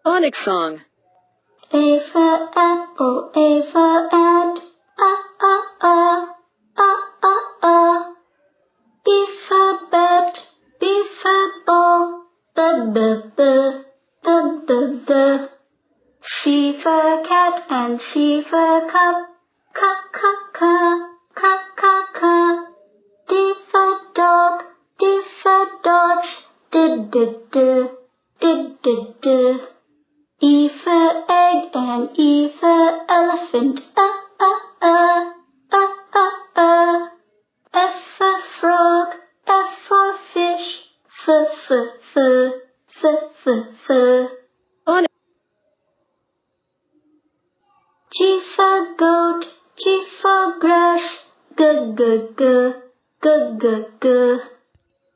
Phonics song. A for apple, A for ant, B for bat, B for ball, C for cat and C for cup, D for dog, D for dodge, E for egg and E for elephant, F for frog, F for fish, G for goat, G for grass,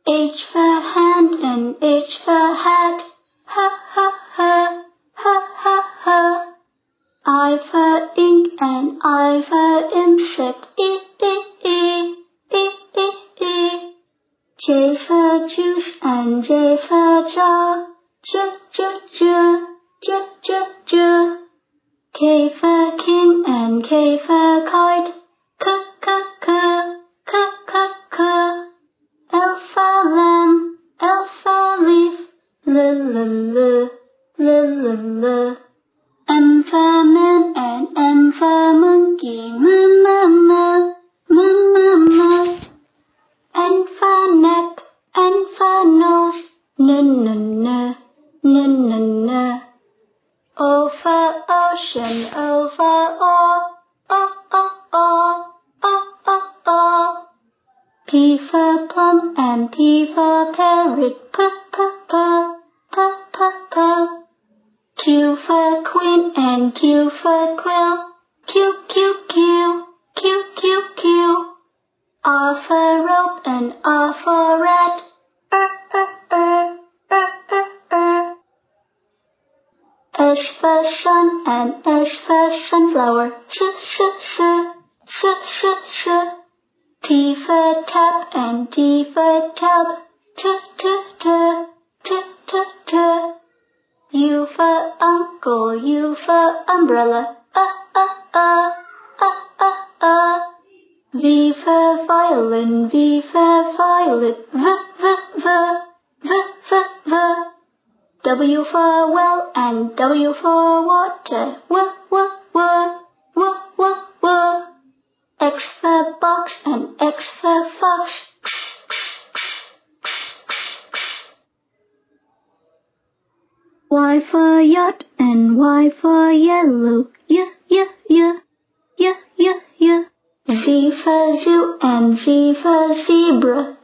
H for hand and H for hat, I for ink and I for insect, J for juice and J for jar, K for king and K for kite, L for lamb, L for leaf, M for man and M for monkey, N for neck, N for nose, O for ocean, O for oar, P for plum and P for parrot, Q for queen and Q for quill, R for rope and R for rat, S for sun and S for sunflower, T for tap and T for tub, U for uncle, U for umbrella, V for violin, V for violet, W for well and W for water, X for box and X for fox, Y for yacht and Y for yellow, Z for zoo and Z for zebra,